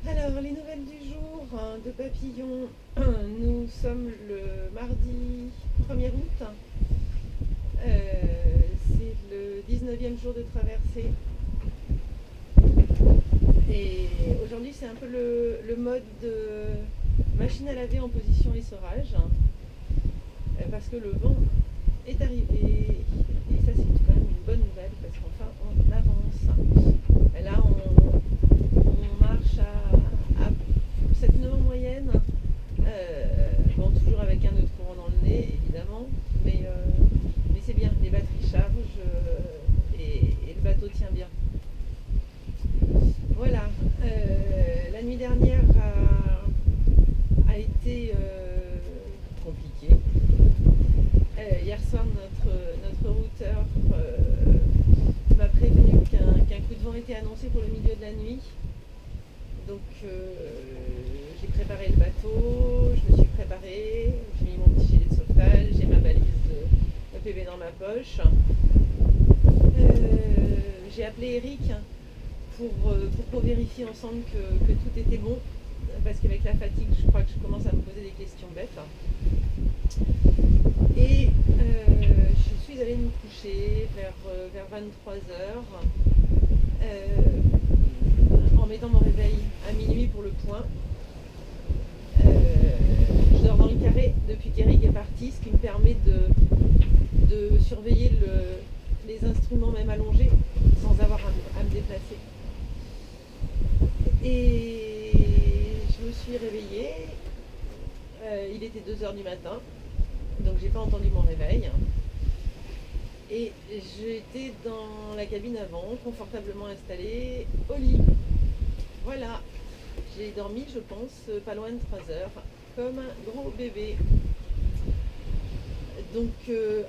Alors, les nouvelles du jour de Papillon, nous sommes le mardi 1er août. C'est le 19e jour de traversée. Et aujourd'hui, c'est un peu le mode de machine à laver en position essorage. Parce que le vent est arrivé. Et ça, c'est quand même une bonne nouvelle parce qu'enfin, on avance. Là, on marche à 7 nœuds en moyenne. Bon, toujours avec un nœud de courant dans le nez, évidemment. Mais c'est bien, les batteries chargent et le bateau tient bien. Voilà. La nuit dernière a été compliquée. Hier soir, notre routeur m'a prévenu qu'un coup de vent était annoncé pour le milieu de la nuit. Donc j'ai préparé le bateau, je me suis préparée, j'ai mis mon petit gilet de sauvetage, j'ai ma valise EPV dans ma poche. J'ai appelé Eric pour vérifier ensemble que tout était bon, parce qu'avec la fatigue, je crois que je commence à me poser des questions bêtes. Et je suis allée me coucher vers 23h en mettant mon réveil à minuit pour le point. Je dors dans le carré depuis qu'Eric est parti, ce qui me permet de surveiller les instruments même allongés sans avoir à me déplacer. Et je me suis réveillée, il était 2h du matin, donc j'ai pas entendu mon réveil. Et j'étais dans la cabine avant, confortablement installée, au lit. Voilà, j'ai dormi, je pense, pas loin de 3 heures, comme un gros bébé. Donc,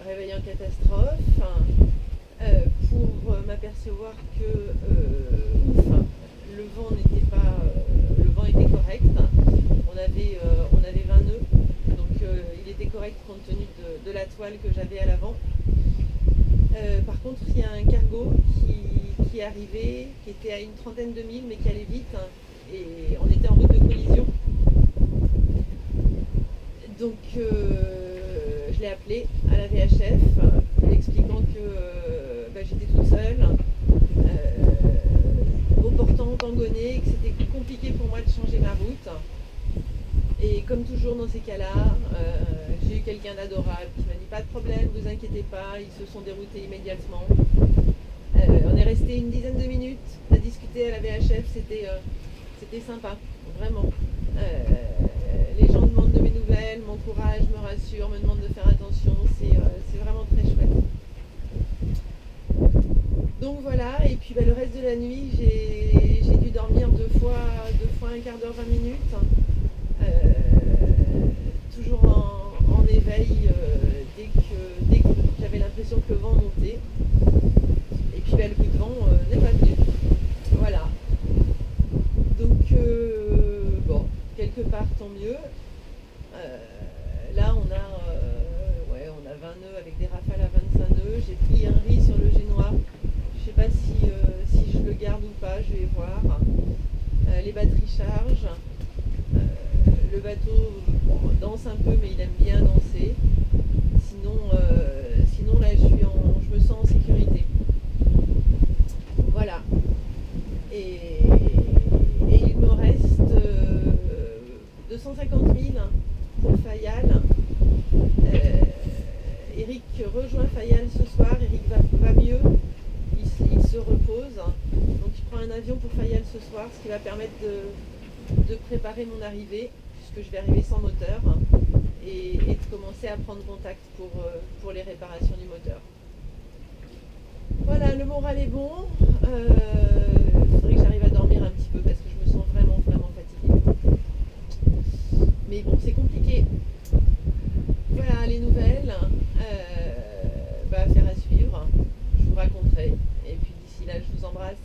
réveil en catastrophe, pour m'apercevoir que le vent était correct. On avait 20 nœuds, donc il était correct compte tenu de la toile que j'avais à l'avant. Par contre, il y a un cargo qui est arrivé, qui était à une trentaine de milles, mais qui allait vite, et on était en route de collision. Donc, je l'ai appelé à la VHF, lui expliquant que j'étais toute seule, au portant tangonné, que c'était compliqué pour moi de changer ma route. Et comme toujours dans ces cas-là, j'ai eu quelqu'un d'adorable qui m'a dit pas de problème, vous inquiétez pas, ils se sont déroutés immédiatement. On est resté une dizaine de minutes à discuter à la VHF, c'était sympa, vraiment. Les gens demandent de mes nouvelles, m'encouragent, me rassurent, me demandent de faire attention, c'est vraiment très chouette. Donc voilà, et puis le reste de la nuit, j'ai dû dormir deux fois un quart d'heure, 20 minutes. Toujours en éveil dès que j'avais l'impression que le vent montait. Et puis le coup de vent n'est pas venu. Voilà. Donc bon, quelque part tant mieux. Là on a 20 nœuds avec des rafales à 25 nœuds. J'ai pris un riz sur le génois. Je sais pas si je le garde ou pas, je vais voir. Les batteries chargent. Le bateau danse un peu, mais il aime bien danser. Sinon là, je me sens en sécurité. Voilà. Et il me reste 250 000 pour Fayal. Eric rejoint Fayal ce soir. Eric va mieux. Il se repose. Donc il prend un avion pour Fayal ce soir, ce qui va permettre de préparer mon arrivée, puisque je vais arriver sans moteur, et de commencer à prendre contact pour les réparations du moteur. Voilà, le moral est bon. Il faudrait que j'arrive à dormir un petit peu parce que je me sens vraiment fatiguée. Mais bon, c'est compliqué. Voilà les nouvelles. Affaire à suivre. Je vous raconterai. Et puis d'ici là, je vous embrasse.